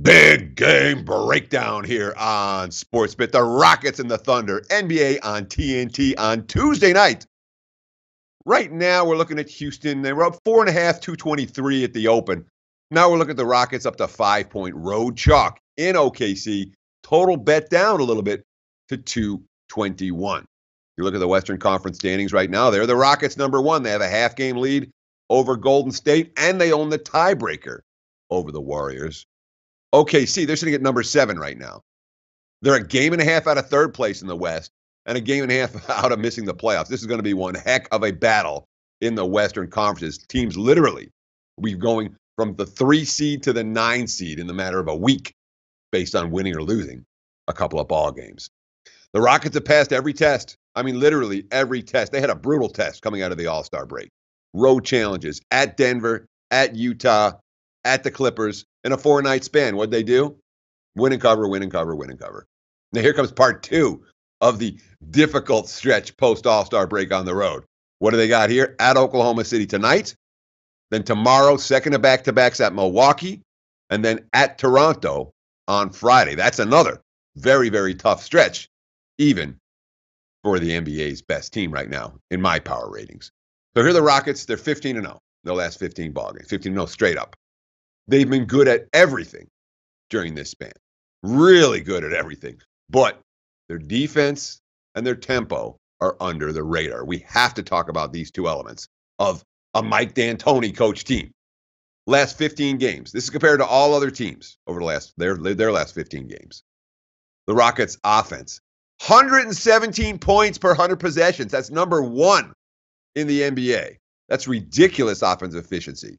Big game breakdown here on Sportsbet. The Rockets and the Thunder, NBA on TNT on Tuesday night. Right now, we're looking at Houston. They were up 4.5, 223 at the open. Now we're looking at the Rockets up to 5-point road chalk in OKC. Total bet down a little bit to 221. You look at the Western Conference standings right now. They're the Rockets number one. They have a half-game lead over Golden State, and they own the tiebreaker over the Warriors. OKC, they're sitting at number 7 right now. They're a game and a half out of third place in the West and a game and a half out of missing the playoffs. This is going to be one heck of a battle in the Western Conferences. Teams literally will be going from the 3 seed to the 9 seed in the matter of a week based on winning or losing a couple of ball games. The Rockets have passed every test. I mean, literally every test. They had a brutal test coming out of the All-Star break. Road challenges at Denver, at Utah, at the Clippers in a 4-night span. What'd they do? Win and cover, win and cover, win and cover. Now here comes part 2 of the difficult stretch post-All-Star break on the road. What do they got here? At Oklahoma City tonight. Then tomorrow, second of back-to-backs at Milwaukee. And then at Toronto on Friday. That's another very, very tough stretch, even for the NBA's best team right now in my power ratings. So here are the Rockets. They're 15-0. Their last 15 ball games. 15-0 straight up. They've been good at everything during this span. Really good at everything. But their defense and their tempo are under the radar. We have to talk about these two elements of a Mike D'Antoni coach team. Last 15 games. This is compared to all other teams over the last their last 15 games. The Rockets' offense, 117 points per 100 possessions. That's number 1 in the NBA. That's ridiculous offensive efficiency.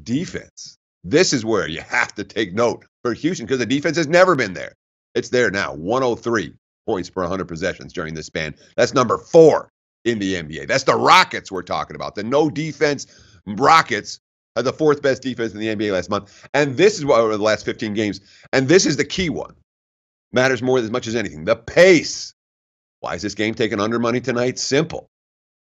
Defense. This is where you have to take note for Houston because the defense has never been there. It's there now, 103 points per 100 possessions during this span. That's number 4 in the NBA. That's the Rockets we're talking about. The no defense Rockets had the 4th best defense in the NBA last month. And this is what over the last 15 games. And this is the key one. Matters more as much as anything. The pace. Why is this game taking under money tonight? Simple.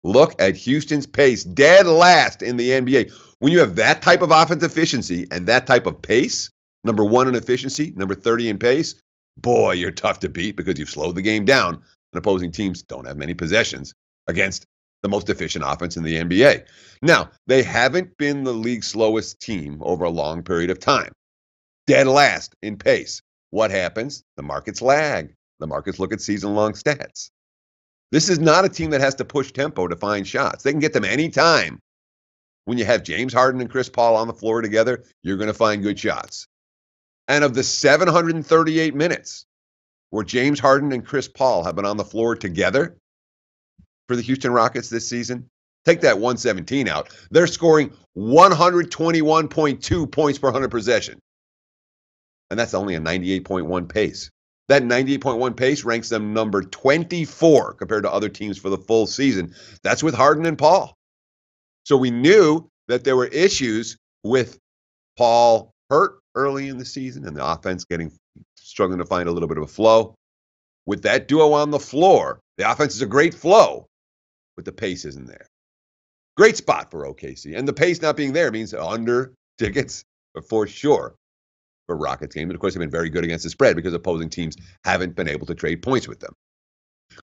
Look at Houston's pace, dead last in the NBA. When you have that type of offensive efficiency and that type of pace, number 1 in efficiency, number 30 in pace, boy, you're tough to beat because you've slowed the game down and opposing teams don't have many possessions against the most efficient offense in the NBA. Now, they haven't been the league's slowest team over a long period of time. Dead last in pace. What happens? The markets lag. The markets look at season-long stats. This is not a team that has to push tempo to find shots. They can get them anytime. When you have James Harden and Chris Paul on the floor together, you're going to find good shots. And of the 738 minutes where James Harden and Chris Paul have been on the floor together for the Houston Rockets this season, take that 117 out. They're scoring 121.2 points per 100 possession. And that's only a 98.1 pace. That 98.1 pace ranks them number 24 compared to other teams for the full season. That's with Harden and Paul. So we knew that there were issues with Paul hurt early in the season and the offense struggling to find a little bit of a flow. With that duo on the floor, the offense is a great flow, but the pace isn't there. Great spot for OKC. And the pace not being there means under tickets for sure for Rockets games. And of course, they've been very good against the spread because opposing teams haven't been able to trade points with them.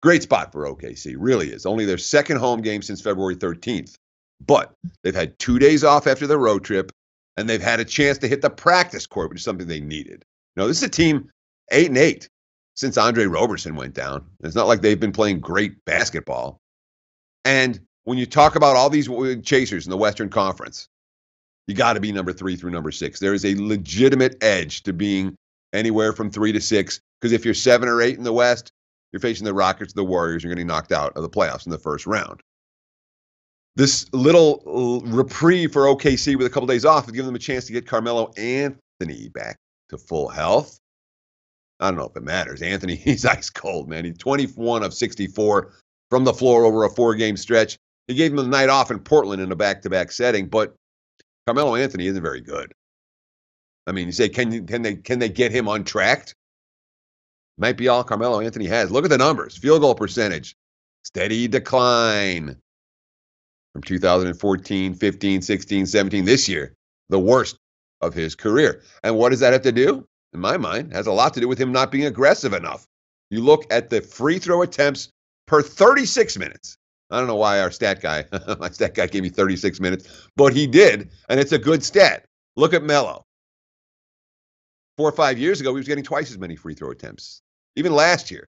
Great spot for OKC, really is. Only their second home game since February 13th. But they've had 2 days off after their road trip, and they've had a chance to hit the practice court, which is something they needed. This is a team 8-8 since Andre Roberson went down. It's not like they've been playing great basketball. And when you talk about all these chasers in the Western Conference, you got to be number 3 through number 6. There is a legitimate edge to being anywhere from 3 to 6, because if you're 7 or 8 in the West, you're facing the Rockets, the Warriors, you're getting knocked out of the playoffs in the first round. This little reprieve for OKC with a couple days off would give them a chance to get Carmelo Anthony back to full health. I don't know if it matters. Anthony, he's ice cold, man. He's 21 of 64 from the floor over a 4-game stretch. He gave him the night off in Portland in a back-to-back setting, but Carmelo Anthony isn't very good. I mean, you say, can they get him untracked? Might be all Carmelo Anthony has. Look at the numbers. Field goal percentage, steady decline from 2014, 15, 16, 17. This year, the worst of his career. And what does that have to do? In my mind, it has a lot to do with him not being aggressive enough. You look at the free throw attempts per 36 minutes. I don't know why our stat guy, my stat guy gave me 36 minutes, but he did, and it's a good stat. Look at Melo. 4 or 5 years ago, he was getting twice as many free throw attempts. Even last year.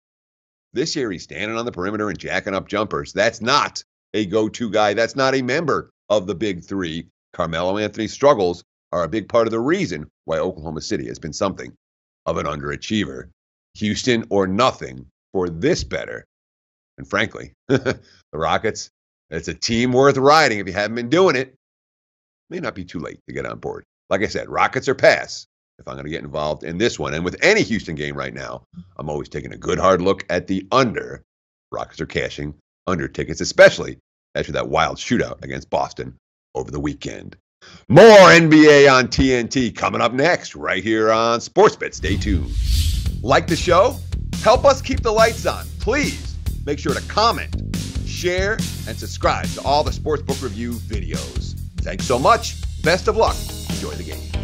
This year, he's standing on the perimeter and jacking up jumpers. That's not a go-to guy. That's not a member of the big three. Carmelo Anthony's struggles are a big part of the reason why Oklahoma City has been something of an underachiever. Houston or nothing for this better. And frankly, the Rockets, it's a team worth riding. If you haven't been doing it, may not be too late to get on board. Like I said, Rockets or pass if I'm going to get involved in this one. And with any Houston game right now, I'm always taking a good hard look at the under. Rockets are cashing under tickets, especially after that wild shootout against Boston over the weekend. More NBA on TNT coming up next, right here on SportsBet. Stay tuned. Like the show? Help us keep the lights on. Please make sure to comment, share, and subscribe to all the Sportsbook Review videos. Thanks so much. Best of luck. Enjoy the game.